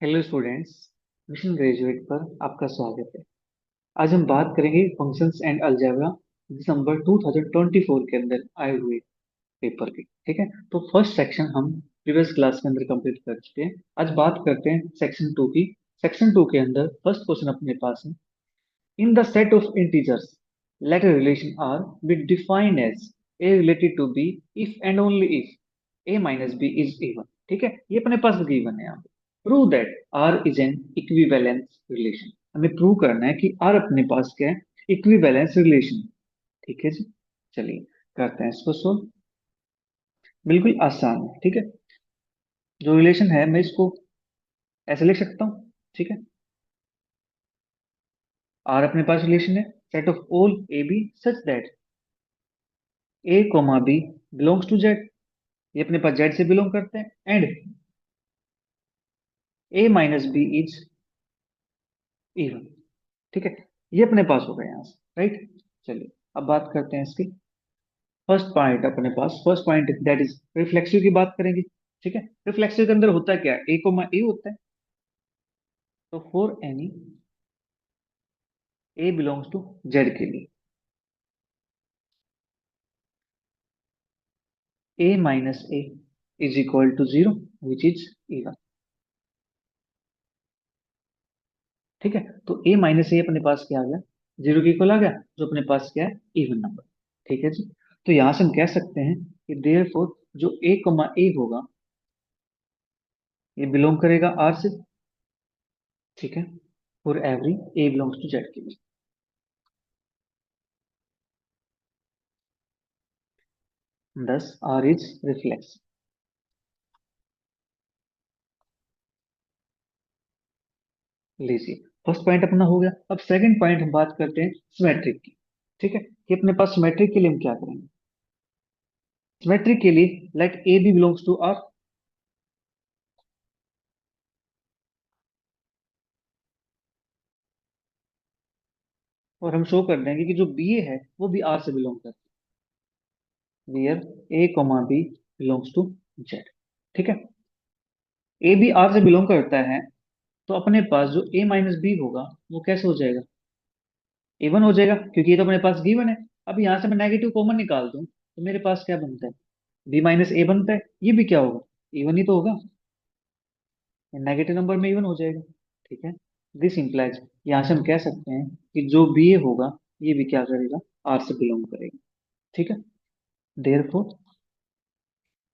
Hello students. Mission graduate पर आपका स्वागत है। आज हम बात करेंगे फंक्शंस एंड अलजेब्रा दिसंबर 2024 के अंदर आए हुए पेपर की। ठीक है, तो फर्स्ट सेक्शन हम प्रीवियस क्लास के अंदर कंप्लीट कर चुके हैं। आज बात करते हैं सेक्शन 2 की। सेक्शन 2 के अंदर फर्स्ट क्वेश्चन अपने पास है। In the set of integers, let a relation R be defined as A related to B if and only if A minus B is even। ठीक है, ये अपने पास गिवन है यहाँ पे। Prove that R is an equivalence relation. हमें prove करना है कि R अपने पास क्या है, इक्विवेलेंस रिलेशन। ठीक है जी, चलिए करते हैं इसको सोल्व। बिल्कुल आसान है। ठीक है, जो रिलेशन है मैं इसको ऐसे लिख सकता हूँ। ठीक है, R अपने पास रिलेशन है set of all A B such that A comma B belongs to Z. ये अपने पास जेड से बिलोंग करते हैं and A minus B is even. ठीक है, ये अपने पास हो गए यहाँ से, राइट। चलिए अब बात करते हैं इसकी। फर्स्ट पॉइंट अपने पास, first point that is reflexive की बात करेंगे। ठीक है, रिफ्लेक्सिव के अंदर होता क्या है, ए कोमा ए होता है। तो for any a belongs to Z के लिए a minus a is equal to zero which is even. ठीक है, तो ए माइनस ए अपने पास क्या आ गया, जीरो के इक्वल आ गया, जो अपने पास क्या है, इवन नंबर। ठीक है जी, तो यहां से हम कह सकते हैं कि देयरफॉर जो ए कमा ए होगा ये बिलोंग करेगा आर से। ठीक है, for every A belongs to Z के लिए। 10 आर इज रिफ्लेक्स। लीजिए, फर्स्ट पॉइंट अपना हो गया। अब सेकंड पॉइंट हम बात करते हैं सिमेट्रिक की। ठीक है, कि अपने पास सिमेट्रिक के लिए हम क्या करेंगे। सिमेट्रिक के लिए let A B belongs to R. और हम शो कर देंगे कि जो बी ए है वो भी आर से बिलोंग करता है, where A comma B belongs to Z. ठीक है, ए भी आर से बिलोंग करता है, तो अपने पास जो ए माइनस बी होगा वो कैसे हो जाएगा, इवन हो जाएगा, क्योंकि ये तो अपने पास गिवन है। अब यहाँ से मैं नेगेटिव कॉमन निकाल दूं तो मेरे पास क्या बनता है, बी माइनस ए बनता है। ये भी क्या होगा, इवन ही तो होगा, नेगेटिव नंबर में इवन हो जाएगा। ठीक है, दिस इंप्लाइज, यहाँ से हम कह सकते हैं कि जो बी ए होगा ये भी क्या करेगा, आर से बिलोंग करेगा। ठीक है, therefore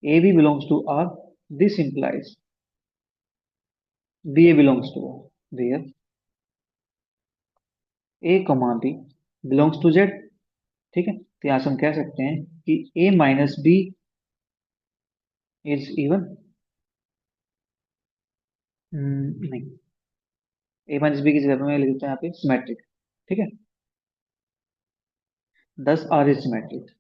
a B belongs to R. This implies b a belongs to R, where a comma b belongs to Z. ठीक है, तो यहाँ से हम कह सकते हैं कि ए माइनस बी इज इवन। नहीं, ए माइनस बी की जगह पे मैं लिख देता हूँ यहाँ पे सिमेट्रिक। ठीक है, 10 आर इज सिमेट्रिक।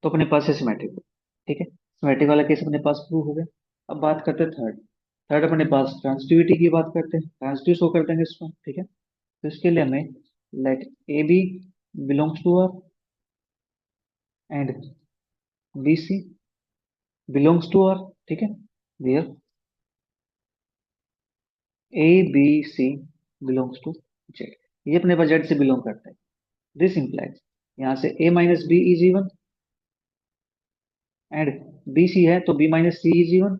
तो अपने पास है सिमेट्रिक। ठीक है, सिमेट्रिक वाला केस अपने पास प्रूव हो गया। अब बात करते हैं थर्ड। थर्ड अपने पास ट्रांसिटिविटी की बात करते हैं, ट्रांसिटिव शो कर देंगे इसको। ठीक है, तो इसके लिए हमें let A B belongs to R and B C belongs to R. ठीक है, where A B C belongs to Z. ये अपने पास जेड से बिलोंग करता है। दिस इंप्लाइज, यहाँ से a minus B is even and B c है तो b minus c is even.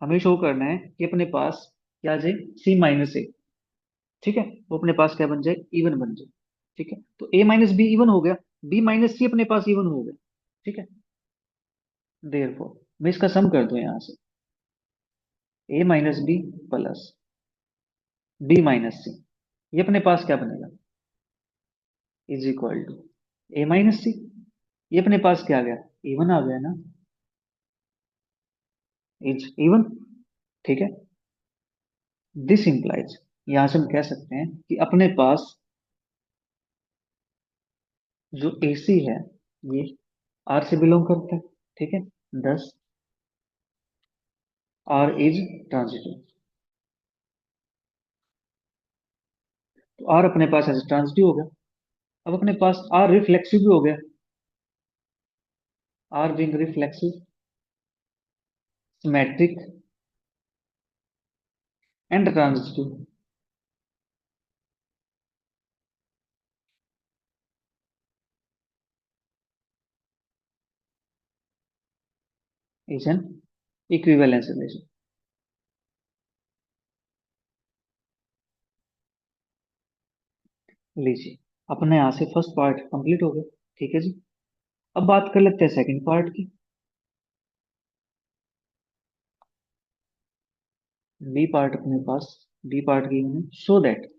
हमें शो करना है कि अपने पास क्या आ जाए, सी माइनस ए। ठीक है, वो अपने पास क्या बन जाए, इवन बन जाए। ठीक है, तो ए माइनस बी इवन हो गया, बी माइनस सी अपने पास इवन हो गया। ठीक है, देयरफॉर मैं इसका सम कर दूं यहाँ से, a minus b plus b minus c, ये अपने पास क्या बनेगा, is equal to a minus c. ये अपने पास क्या आ गया, इवन आ गया ना, इज इवन। ठीक है, दिस इंप्लाइज, यहां से हम कह सकते हैं कि अपने पास जो एसी है ये आर से बिलोंग करता है। ठीक है, 10 आर इज ट्रांजिटिव। तो आर अपने पास ऐसे ट्रांजिटिव हो गया। अब अपने पास आर रिफ्लेक्सिव भी हो गया। R being reflexive, symmetric, and transitive. Is an equivalence relation. लीजिए, अपने यहाँ से फर्स्ट पार्ट कंप्लीट हो गया। ठीक है जी। अब बात कर लेते हैं सेकंड पार्ट की। बी पार्ट अपने पास, बी पार्ट की है so that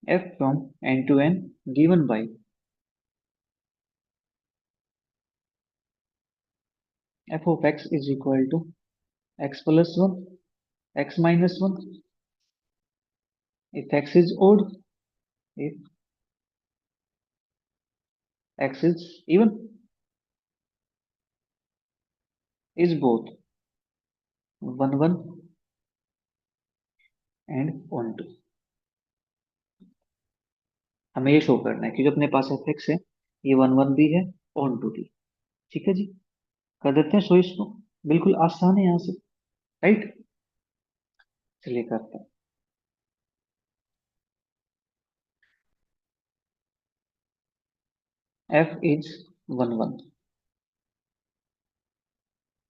f from n to n given by f of x is equal to x plus 1, x minus 1, if x is odd, if x is even, is both 1 1 and on 2। हमें ये show करना है कि जो अपने पास F x है ये 1 1 भी है, ऑन टू भी। ठीक है जी। कर देते हैं शो इसको। बिल्कुल आसान है यहाँ से, राइट। चलिए करते हैं। F is 1 1।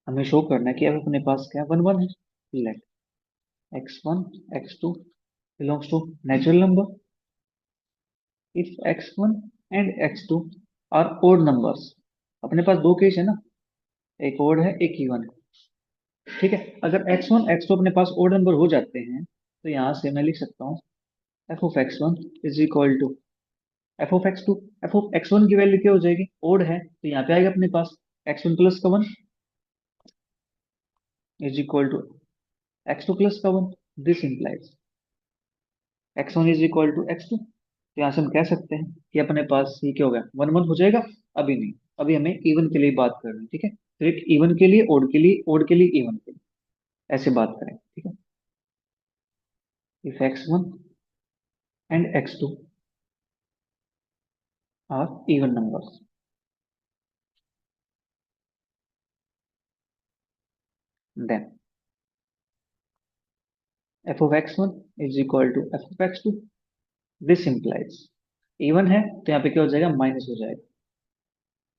हमें शो करना है कि एफ अपने पास क्या है, 1 1 है। Let x1 x2 belongs to natural number if x1 and x2 are odd numbers। अपने पास दो केस है ना, एक ओड है एक इवन है। ठीक है। अगर x1 x2 अपने पास ओड नंबर हो जाते हैं तो यहाँ से मैं लिख सकता हूँ F of x1 is equal to F of X two. F of x1 की वैल्यू क्या हो जाएगी, ओड है तो यहाँ पे आएगा अपने पास x1 प्लस का 1 is equal to x2 plus का 1। This implies x1 is equal to x2। तो यहाँ से हम कह सकते हैं कि अपने पास ये क्या हो गया, 1 1 हो जाएगा। अभी नहीं, अभी हमें इवन के लिए बात करनी है। ठीक है, तो एक इवन के लिए, ओड के लिए, ओड के लिए, इवन के लिए, ऐसे बात करें। ठीक है। If x1 and x2 are even numbers then f of x1 is equal to f of x2। This implies even है तो यहाँ पे क्या हो जाएगा, माइनस हो जाएगा।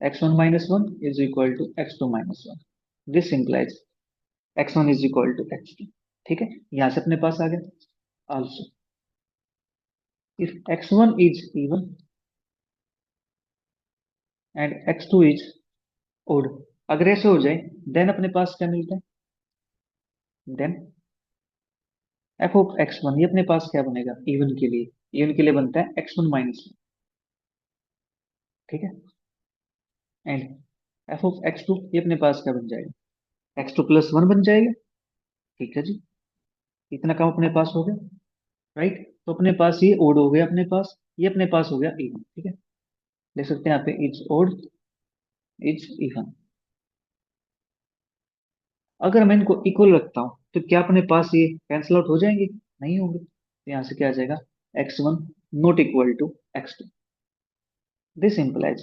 x1 minus 1 is equal to x2 minus 1। This implies x1 is equal to x2। ठीक है, यहाँ से अपने पास आ गया। also if x1 is even and x2 is odd, अगर ऐसे हो जाए देन अपने पास क्या मिलता है, देन f of x1 ये अपने पास क्या बनेगा, इवन के लिए, इवन के लिए बनता है x1 minus 1। ठीक है। एंड f of x2 ये अपने पास क्या बन जाएगा, x2 प्लस 1 बन जाएगा। ठीक है जी। इतना काम अपने पास हो गया, राइट। तो अपने पास ये ओड हो गया, अपने पास ये अपने पास हो गया इवन। ठीक है, देख सकते हैं यहाँ पे इज ओड इज इवन। अगर मैं इनको इक्वल रखता हूँ तो क्या अपने पास ये कैंसिल आउट हो जाएंगे, नहीं होंगे। तो यहाँ से क्या आ जाएगा, x1 not equal to x2। This implies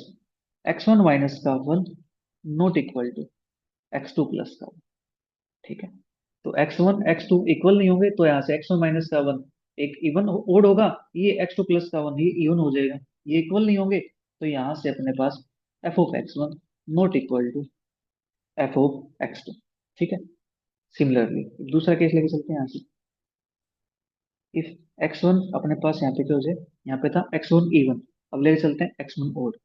x1 minus का 1 not equal to x2 plus का 1। ठीक है। तो x1 x2 इक्वल नहीं होंगे तो यहाँ से x1 माइनस का 1 एक इवन ओड होगा, ये x2 प्लस का 1 ये इवन हो जाएगा। ये इक्वल नहीं होंगे तो यहाँ से अपने पास f of x1 not equal to f of x2। ठीक है। सिमिलरली दूसरा केस लेके चलते हैं यहाँ से। इफ x1 अपने पास यहाँ पे क्या हो जाए, यहाँ पे था x1 इवन, अब लेके चलते हैं x1 odd.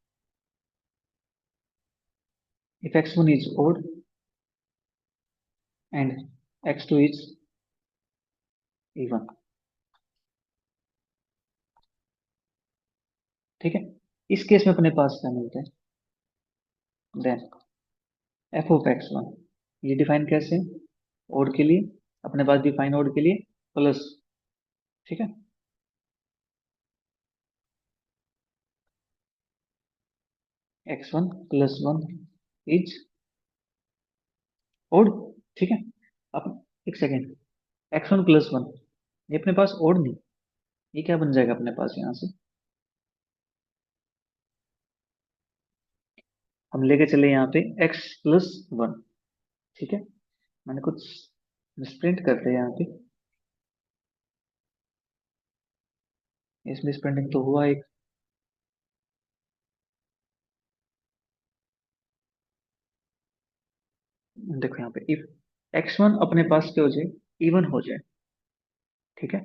If x1 is odd and x2 is even. ठीक है। इस केस में अपने पास क्या मिलता है, देन f ऑफ x1 ये डिफाइन कैसे, ओड के लिए अपने पास डिफाइन ओड के लिए प्लस। ठीक है, x1 प्लस 1 इज ओड। ठीक है। अब एक सेकेंड, x1 प्लस 1 ये अपने पास ओड नहीं, ये क्या बन जाएगा अपने पास यहाँ से, हम लेके चले यहाँ पे x+1। ठीक है, मैंने कुछ मिसप्रिंट करते हैं यहाँ पे। इस मिसप्रिंटिंग तो हुआ एक। देखो यहाँ पे इफ x1 अपने पास क्या हो जाए, इवन हो जाए। ठीक है,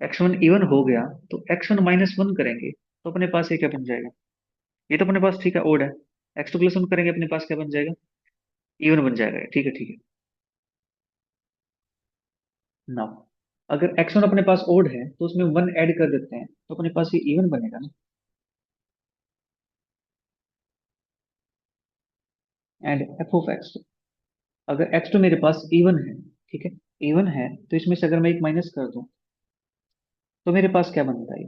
x1 इवन हो गया तो x1 - 1 करेंगे तो अपने पास ये क्या बन जाएगा, ये तो अपने पास ठीक है ओड है। x2+1 करेंगे अपने पास क्या बन जाएगा, इवन बन जाएगा। ठीक है ठीक है। नाउ अगर x1 अपने पास ओड है तो उसमें 1 ऐड कर देते हैं तो अपने पास ये इवन बनेगा ना। एंड f(x2), अगर x2 मेरे पास इवन है, ठीक है, इवन है तो इसमें से अगर मैं एक माइनस कर दूं तो मेरे पास क्या बनता है,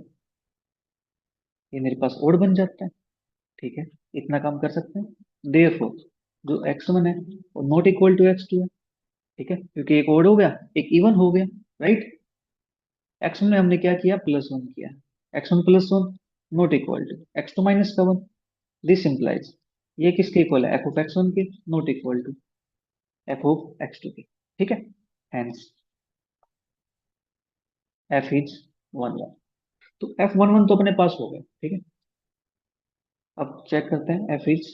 ये मेरे पास ओड बन जाता है। ठीक है, इतना काम कर सकते हैं। देयरफॉर जो x1 है वो नॉट इक्वल टू x2 है। ठीक है, क्योंकि एक ओड हो गया एक इवन हो गया। राइट, x1 में हमने क्या किया, +1 किया। x1+1 not equal to x2 - 1। This implies ये किसके इक्वल है, f(x1) के, नॉट इक्वल टू f(x2) के। ठीक है, हेंस f इज 1 1। तो f11 तो अपने पास हो गया। ठीक है, अब चेक करते हैं f is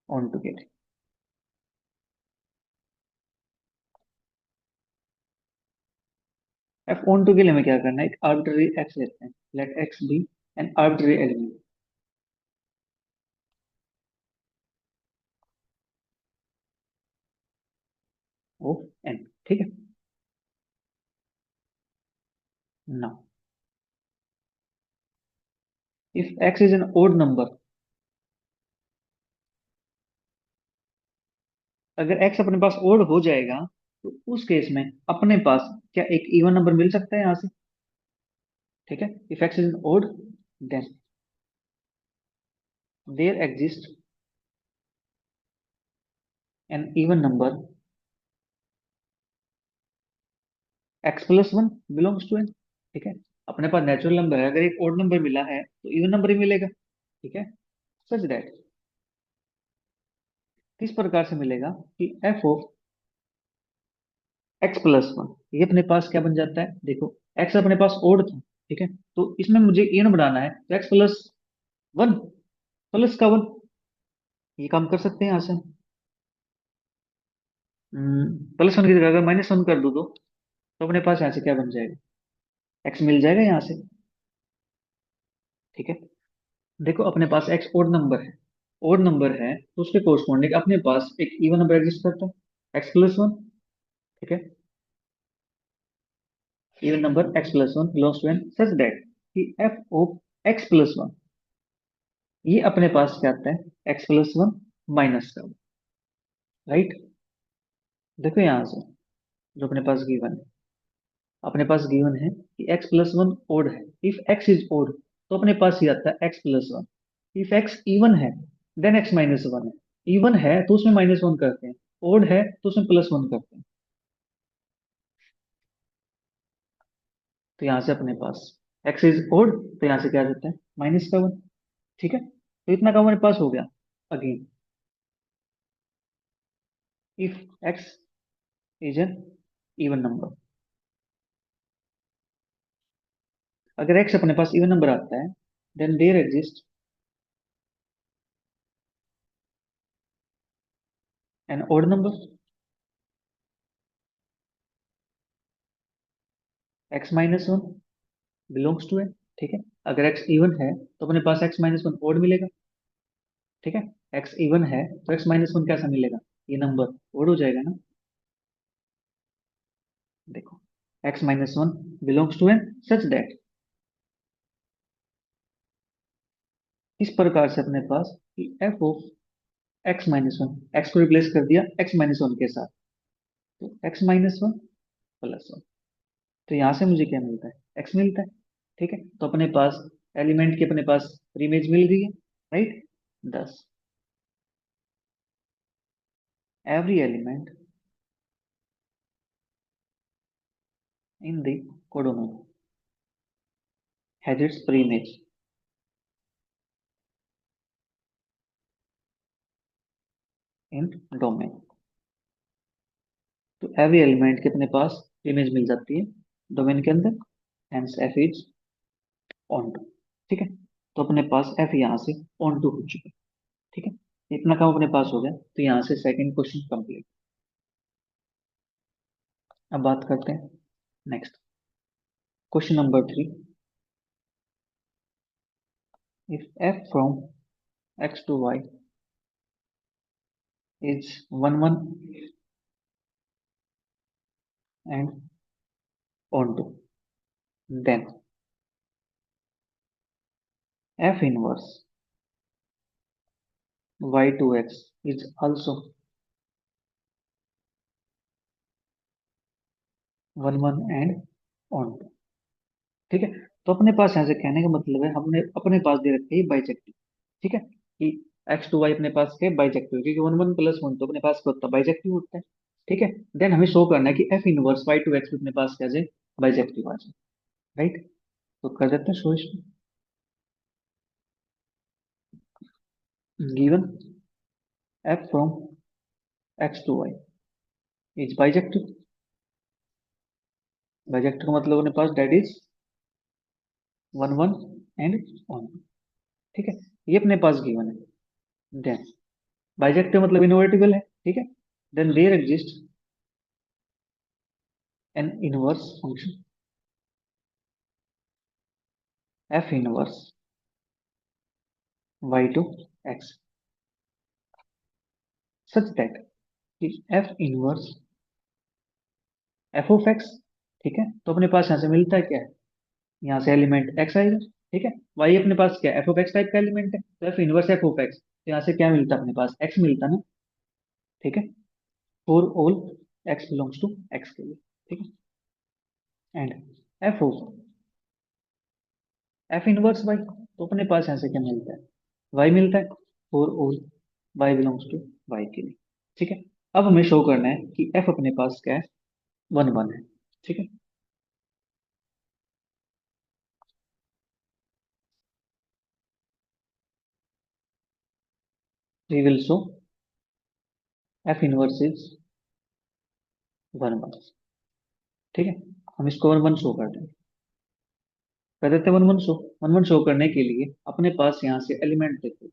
onto get. f onto के लिए हमें क्या करना है, एक आर्बिट्ररी x लेते हैं। Let x be an arbitrary element of n। ठीक है, now if x is an odd number, अगर x अपने पास ओड हो जाएगा तो उस केस में अपने पास क्या एक इवन नंबर मिल सकता है यहाँ से। ठीक है, if x is an odd then there exist an even number x+1 belongs to n। ठीक है, अपने पास नेचुरल नंबर है, अगर एक ओड नंबर मिला है तो इवन नंबर ही मिलेगा। ठीक है, सच दैट किस प्रकार से मिलेगा कि f(x+1) ये अपने पास क्या बन जाता है, देखो x अपने पास ओड था। ठीक है, तो इसमें मुझे इवन बनाना है तो x+1 प्लस का 1, ये काम कर सकते हैं यहाँ से। +1 की जगह अगर -1 कर दूँ तो अपने पास यहाँ से क्या बन जाएगा, x मिल जाएगा यहाँ से। ठीक है, देखो अपने पास x ओड नंबर है, ओड नंबर है तो उसके कोरस्पॉन्डिंग अपने पास एक इवन नंबर एग्जिस्ट करता है x+1। ठीक है, even number x+1 belongs to n such that कि f ऑफ x+1 ये अपने पास क्या आता है, x+1 माइनस का। राइट, देखो यहाँ से जो अपने पास गिवन है, अपने पास गिवन है कि x+1 ओड है। इफ x इज ओड तो अपने पास ही आता है x+1। इफ x इवन है देन x - 1 है। इवन है तो उसमें -1 करते हैं, ओड है तो उसमें +1 करते हैं। तो यहाँ से अपने पास x इज ओड तो यहाँ से क्या आ जाता है, -1। ठीक है, तो इतना काम हमारे पास हो गया। Again if x is an even number, अगर x अपने पास इवन नंबर आता है then there exist an odd number x - 1 belongs to n। ठीक है, अगर x इवन है तो अपने पास x - 1 ओड मिलेगा। ठीक है, x इवन है तो x - 1 कैसा मिलेगा, ये नंबर ओड हो जाएगा ना। देखो x - 1 belongs to n such that इस प्रकार से अपने पास f ऑफ x - 1, x को रिप्लेस कर दिया x - 1 के साथ, तो x - 1 +1। तो यहाँ से मुझे क्या मिलता है, x मिलता है। ठीक है, तो अपने पास एलिमेंट की अपने पास इमेज मिल गई है। Right, 10 every element in the codomain has its pre-image। In domain. तो एवरी एलिमेंट के अपने पास इमेज मिल जाती है डोमेन के अंदर, hence F is onto. ठीक है, तो अपने पास एफ यहाँ से ऑन टू हो चुका है। ठीक है, इतना काम अपने पास हो गया, तो यहाँ से सेकंड क्वेश्चन कंप्लीट। अब बात करते हैं next question number 3। If F from X to Y is 1 1 and onto, then F inverse y to x is also 1 1 and onto. ठीक है, तो अपने पास यहाँ से कहने का मतलब है, हमने अपने पास दे रखी है बाइजेक्टिव। ठीक है, कि एक्स टू वाई अपने पास क्या बाइजेक्टिव, क्योंकि 1 1 + 1 तो अपने पास क्या होता है, बाइजेक्टिव होता है। ठीक है, देन हमें शो करना है कि F inverse Y to X अपने पास क्या जाए, बाइजेक्टिव आ जाए। राइट, तो कर देते हैं शो इसमें। Given F from X to Y is bijective. Bijective का मतलब अपने पास डेट इज 1 1 एंड ऑन। ठीक है, ये अपने पास गिवन है। देन बाइजेक्टिव मतलब इनवर्टिबल है। ठीक है, then there exist an inverse function F inverse Y to X such that F inverse F of X. ठीक है, तो अपने पास यहाँ से मिलता है क्या है, यहाँ से एलिमेंट एक्स आएगा। ठीक है, वाई अपने पास क्या एफ ऑफ एक्स टाइप का एलिमेंट है, तो f inverse F of x, तो यहाँ से क्या मिलता है अपने पास, एक्स मिलता ना। ठीक है, for all X belongs to x के लिए। ठीक है, and F of F inverse Y, तो अपने पास यहाँ से क्या मिलता है, वाई मिलता है, for all Y belongs to Y के लिए। ठीक है, अब हमें शो करना है कि एफ अपने पास क्या है, 1 1 है। ठीक है, we will show F inverse is 1 1। ठीक है, हम इसको 1 1 शो कर देंगे। कर देते 1 1 शो करने के लिए अपने पास यहाँ से एलिमेंट देखो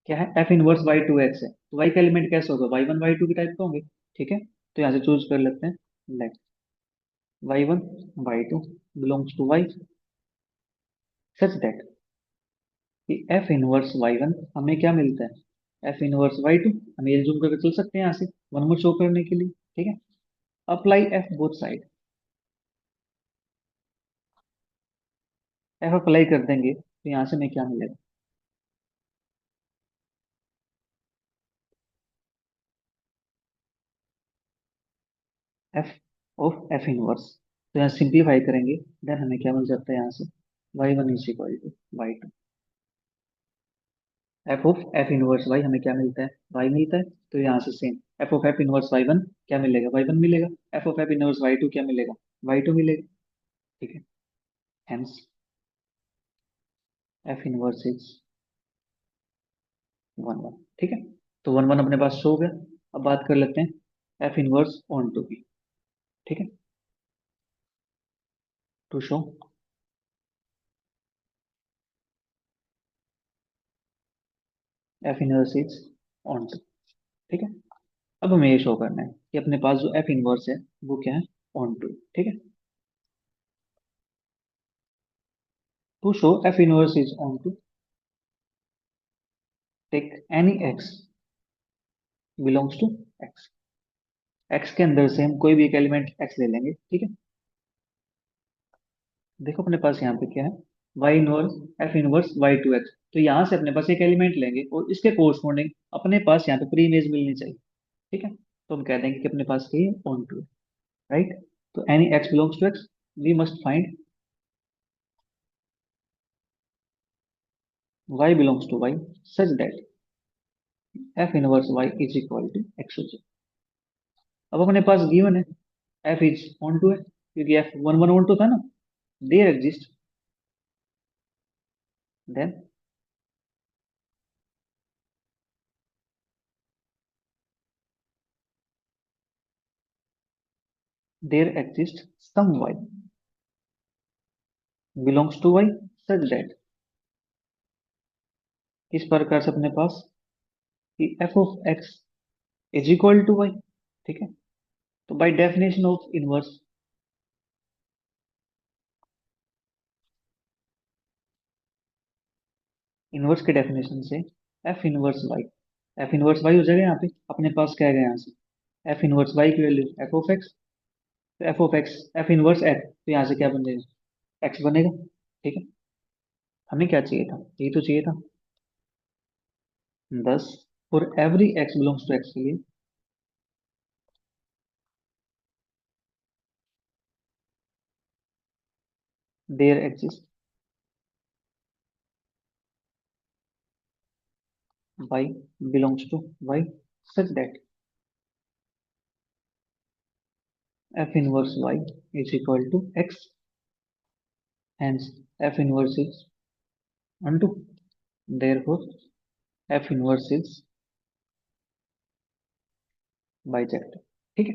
क्या है, F inverse Y to X है, तो वाई का एलिमेंट कैसे होगा, वाई वन वाई टू के टाइप का होंगे। ठीक है, तो यहाँ से चूज कर लेते हैं, let Y one Y two belongs to Y such that कि एफ इनवर्स वाई वन हमें क्या मिलता है, एफ इनवर्स वाई टू। हम ये जूम करके चल सकते हैं यहाँ से 1 1 शो करने के लिए। ठीक है, apply F both side, F apply कर देंगे तो यहाँ से हमें क्या मिलेगा, एफ ऑफ एफ इनवर्स। तो यहाँ सिंप्लीफाई करेंगे, देन हमें क्या मिल जाता है यहाँ से, Y one is equal to Y two. F of F inverse Y हमें क्या मिलता है, वाई मिलता है, तो यहाँ से same F of F inverse Y one क्या मिलेगा, वाई वन मिलेगा। F of F inverse Y two क्या मिलेगा, वाई टू मिलेगा। ठीक है, हेंस एफ इनवर्स इज 1 1। ठीक है, तो 1 1 अपने पास शो हो गया। अब बात कर लेते हैं एफ इनवर्स ऑन टू की। ठीक है, to show F inverse is onto. ठीक है, अब हमें ये शो करना है कि अपने पास जो एफ इनवर्स है वो क्या है, ऑन टू। ठीक है, to show F inverse is onto take any X belongs to X. X के अंदर से हम कोई भी एक एलिमेंट एक्स ले लेंगे। ठीक है, देखो अपने पास यहाँ पे क्या है, Y inverse F inverse Y to X, तो यहाँ से अपने पास एक एलिमेंट लेंगे और इसके कोरस्पॉन्डिंग अपने पास यहाँ पे प्री इमेज मिलनी चाहिए। ठीक है, तो हम कह देंगे कि अपने पास क्या है, ऑन टू। राइट, तो any X belongs to X we must find Y belongs to Y such that F inverse Y is equal to x. अब अपने पास गिवन है एफ इज ऑन टू है, क्योंकि एफ 1 1 ऑन टू था ना, there exist then there exist some y belongs to y such that, इस प्रकार से अपने पास कि F of x is equal to y. ठीक है, तो by definition of inverse, inverse के डेफिनेशन से f inverse y, f inverse y हो जाएगा यहाँ पे, अपने पास क्या है यहाँ से एफ इनवर्स वाई की वैल्यू एफ ऑफ एक्स, तो F of x F inverse x, तो यहाँ से क्या बन जाएगा एक्स बनेगा। ठीक है, हमें क्या चाहिए था, यही तो चाहिए था। 10 for every x belongs to x के लिए there exist y belongs to Y such that F inverse Y is equal to x, hence f inverse is 1 2, therefore f inverse is bisected। ठीक है,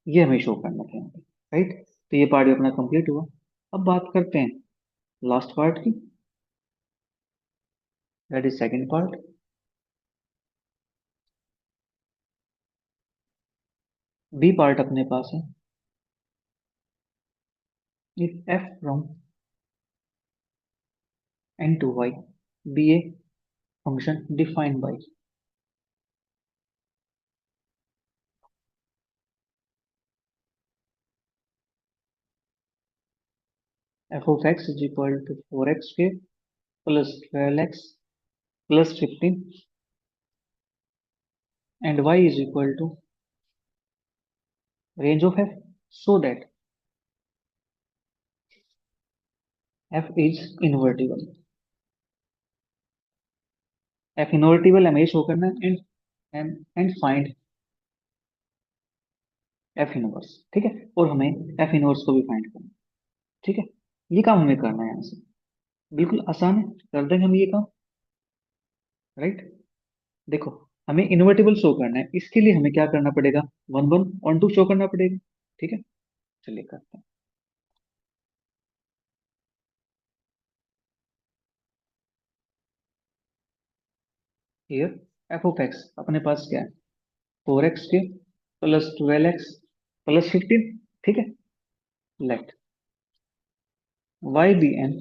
ये हमें शो करना था यहाँ पे। राइट, तो ये पार्ट अपना कंप्लीट हुआ। अब बात करते हैं लास्ट पार्ट की, that is second part. B part अपने पास है, if f from n to y be a function defined by f of x is equal to 4x square plus 12x plus 15 and y is equal to range of f, so that f is invertible, f invertible हमें show करना है, and find F inverse. ठीक है, और हमें F inverse को भी find करना है। ठीक है, ये काम हमें करना है यहाँ से, बिल्कुल आसान है, कर देंगे हम ये काम। राइट, देखो, हमें इन्वर्टिबल शो करना है, इसके लिए हमें क्या करना पड़ेगा, 1 1 1 2 शो करना पड़ेगा। ठीक है, चलिए करते हैं। हियर एफ ऑफ एक्स अपने पास क्या है, 4x के प्लस 12x प्लस 15। ठीक है, let y be an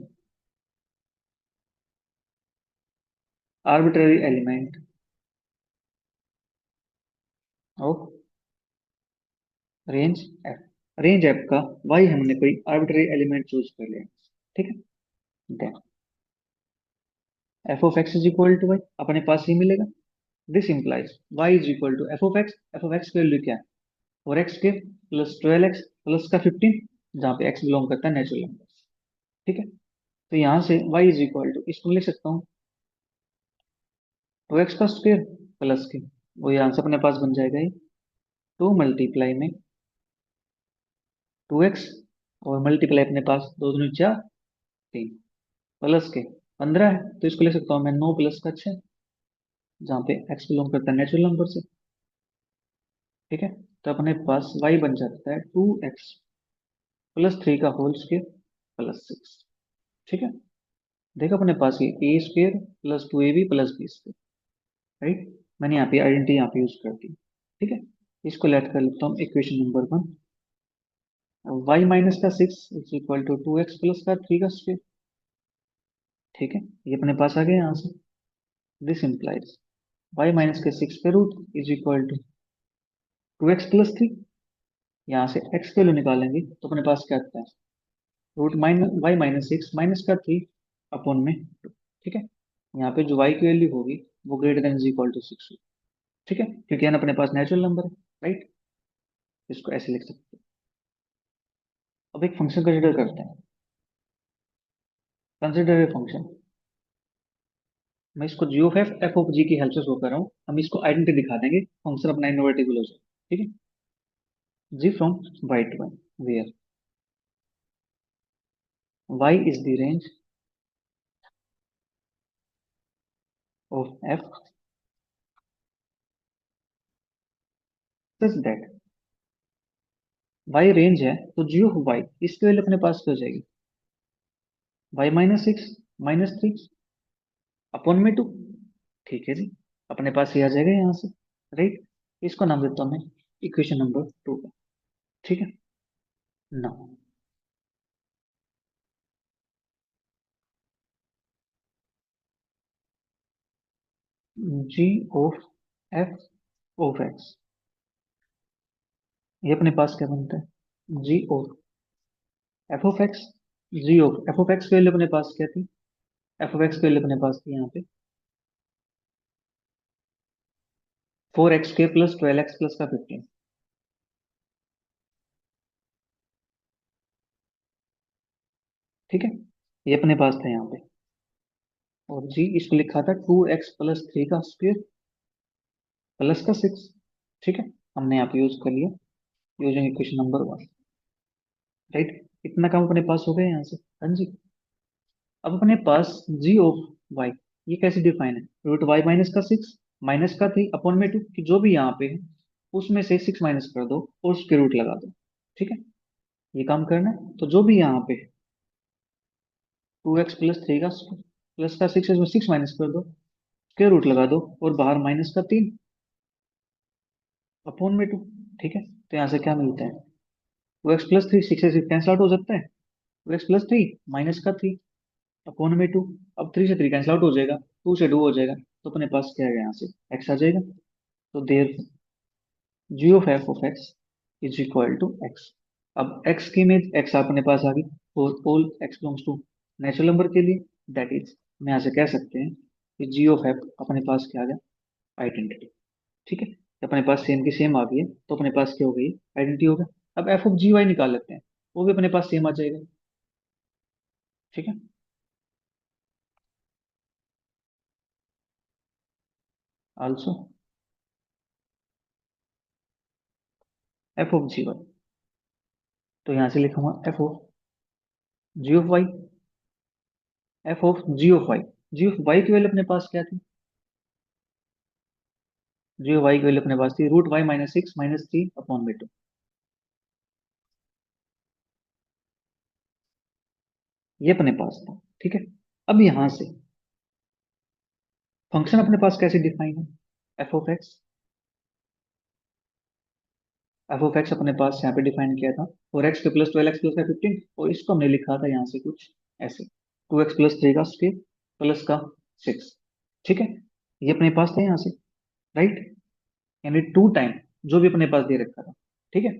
arbitrary element of range f, range f का y हमने कोई आर्बिट्ररी एलिमेंट चूज कर लिया। ठीक है, then f of x is equal to y अपने पास ही मिलेगा, this implies y is equal to F of x, f of x की वैल्यू क्या है, 4x के प्लस 12x प्लस का 15, जहाँ पे x बिलोंग करता है नेचुरल नंबर। ठीक है, तो यहाँ से y इज इक्वल टू, इसको लिख सकता हूँ 2x का स्क्वायर प्लस के, वो यहाँ से अपने पास बन जाएगा ये 2 मल्टीप्लाई में 2x, और मल्टीप्लाई अपने पास 2 दूनी 4 3 प्लस के 15 है, तो इसको लिख सकता हूँ मैं 9 प्लस का 6, जहाँ पे x बिलोंग करता है नेचुरल नंबर से। ठीक है, तो अपने पास y बन जाता है 2x प्लस 3 का होल स्क्वायर प्लस 6। ठीक है, देखो अपने पास ये a square plus 2ab plus b square. Right, मैंने यहाँ पे आइडेंटिटी यहाँ पे यूज कर दी। ठीक है, इसको लेट कर लेता हूँ इक्वेशन नंबर 1, वाई माइनस का 6 is equal to 2x plus का 3 का स्क्वायर। ठीक है, ये अपने पास आ गया यहाँ से, दिस इंप्लाइज वाई माइनस के 6 के root is equal to 2x plus 3, यहाँ से x के वैल्यू निकालेंगे तो अपने पास क्या आता है, root minus y minus 6 minus का 3 अपॉन में 2। ठीक है, यहाँ पे जो y की वैल्यू होगी वो greater than is equal to 6। ठीक है, क्योंकि n अपने पास नेचुरल नंबर है। राइट, इसको ऐसे लिख सकते हैं। अब एक फंक्शन कंसिडर करते हैं, कंसिडर ए फंक्शन, मैं इसको जी ऑफ एफ एफ ऑफ जी की हेल्प से शो कर रहा हूँ, हम इसको आइडेंटिटी दिखा देंगे, फंक्शन अपना इनवर्टिबल हो जाए। ठीक है, g from y to one where y is the range of f such that y range है, तो जी ऑफ वाई इसकी वैल्यू अपने पास क्या हो जाएगी? y-6 -3 अपॉन में 2। ठीक है जी, अपने पास ये आ जाएगा यहाँ से, राइट। इसको नाम देता हूँ मैं इक्वेशन नंबर 2 का। ठीक है ना। G of f of x, ये अपने पास क्या बनता है? G of f of x, g of f of x की वैल्यू अपने पास क्या थी? एफ ऑफ एक्स की वैल्यू अपने पास थी यहाँ पे 4x² प्लस 12x प्लस का 15। ठीक है, ये अपने पास था यहाँ पे। और जी इसको लिखा था 2x+3 का स्क्वायर प्लस का 6। ठीक है, हमने यहाँ पे यूज कर लिया यूजिंग इक्वेशन नंबर 1, राइट। इतना काम अपने पास हो गया यहाँ से। हाँ जी, अब अपने पास जी ऑफ वाई, ये कैसे डिफाइन है? √y-6 माइनस का 3 अपॉन में 2, कि जो भी यहाँ पे है उसमें से 6 माइनस कर दो और उसके रूट लगा दो। ठीक है, ये काम करना है। तो जो भी यहाँ पे 2x+3 का प्लस का 6 है, उसमें 6 माइनस कर दो, स्क्वायर रूट लगा दो, और बाहर माइनस का 3 अपॉन में 2। ठीक है, तो यहाँ से क्या मिलता है? 2x+3, 6 से 6 कैंसिल आउट हो सकता है, 2x+3 माइनस का 3 अपॉन में 2। अब 3 से 3 कैंसिल आउट हो जाएगा, 2 से 2 हो जाएगा, तो अपने पास क्या है यहाँ से? x आ जाएगा। तो there g of f of x is equal to x. अब x की इमेज x अपने पास आ गई, और all x belongs to natural number के लिए, दैट इज हम यहाँ से कह सकते हैं कि जी ऑफ एफ अपने पास क्या आ गया? आइडेंटिटी। ठीक है, तो अपने पास सेम की सेम आ गई है, तो अपने पास क्या हो गई? आइडेंटिटी हो गया। अब एफ ऑफ जी वाई निकाल लेते हैं, वो भी अपने पास सेम आ जाएगा। ठीक है, also f of g y, तो यहाँ से लिखूंगा f of g of y, f of g of y. G of y की वैल्यू अपने पास क्या थी? जी ऑफ वाई की वैल्यू अपने पास थी √y-6 -3 अपॉन में 2। ये अपने पास था। ठीक है, अब यहां से फंक्शन अपने पास कैसे डिफाइन है? F of x, f of x अपने पास यहाँ पे डिफाइन किया था 4x के प्लस 12x प्लस का 15, और इसको हमने लिखा था यहाँ से कुछ ऐसे 2x+3 का स्क्वायर प्लस का 6। ठीक है, ये अपने पास था यहाँ से, राइट। यानी 2 टाइम जो भी अपने पास दे रखा था। ठीक है,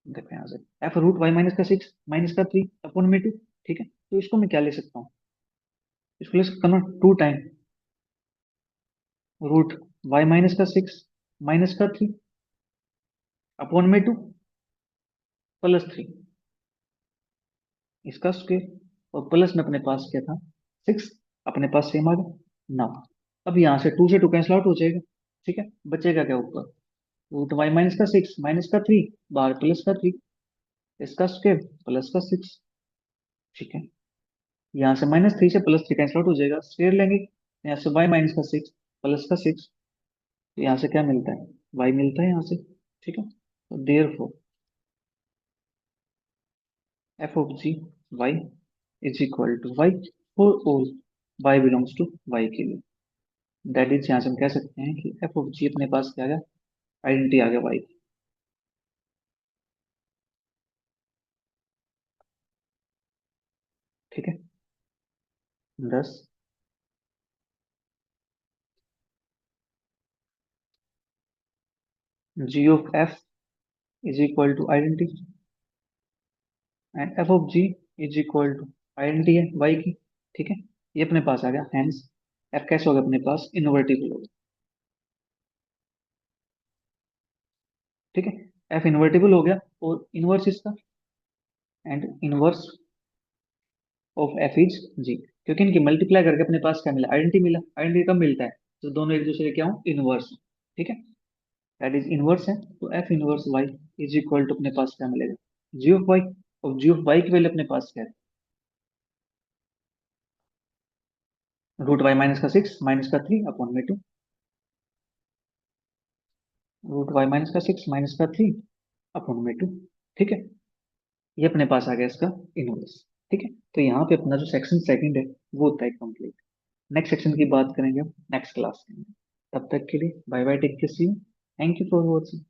देखो यहाँ से एफ √y-6 माइनस का 3 अपॉन में 2। ठीक है, तो इसको मैं क्या ले सकता हूँ? इसको ले सकता हूँ ना 2 टाइम √y-6 माइनस का 3 अपॉन में 2 प्लस 3, इसका स्क्वायर, और प्लस में अपने पास क्या था? 6, अपने पास सेम आ गया ना। अब यहाँ से 2 से 2 कैंसिल आउट हो जाएगा। ठीक है, बचेगा क्या ऊपर? √y-6 माइनस का 3, बाहर प्लस का 3, इसका स्क्वायर प्लस का 6। ठीक है, यहाँ से -3 से +3 कैंसिल आउट हो जाएगा, स्क्वायर लेंगे, यहाँ से y-6 प्लस का 6, तो यहाँ से क्या मिलता है? y मिलता है यहाँ से। ठीक है, तो therefore f of g y is equal to y for all y belongs to y के लिए, दैट इज यहाँ से हम कह सकते हैं कि एफ ऑफ जी अपने पास क्या आ गया? आइडेंटिटी आ गया y की। ठीक है, 10 g of f is equal to identity, and F of g is equal to identity है y की। ठीक है, ये अपने पास आ गया, हैंस एफ कैसे हो गया अपने पास? इनवर्टिबल हो गया। ठीक है, एफ इनवर्टिबल हो गया, और इनवर्स इसका, and inverse of f is g, क्योंकि इनकी मल्टीप्लाई करके अपने पास क्या मिला? आइडेंटिटी मिला। आइडेंटिटी कब मिलता है? तो दोनों एक दूसरे के क्या हो? इनवर्स। ठीक है, दैट इज इनवर्स है, तो f inverse Y is equal to अपने पास क्या मिलेगा? जी ऑफ वाई, और जी ऑफ वाई की वैल्यू अपने पास क्या है? √y-6 माइनस का 3 अपॉन में 2। रूट वाई माइनस का 6 माइनस का 3 अपॉन में 2। ठीक है, ये अपने पास आ गया इसका इनवर्स। ठीक है, तो यहाँ पे अपना जो सेक्शन सेकंड है वो होता है कंप्लीट। नेक्स्ट सेक्शन की बात करेंगे हम नेक्स्ट क्लास में। तब तक के लिए bye bye, take care, see you, thank you for watching.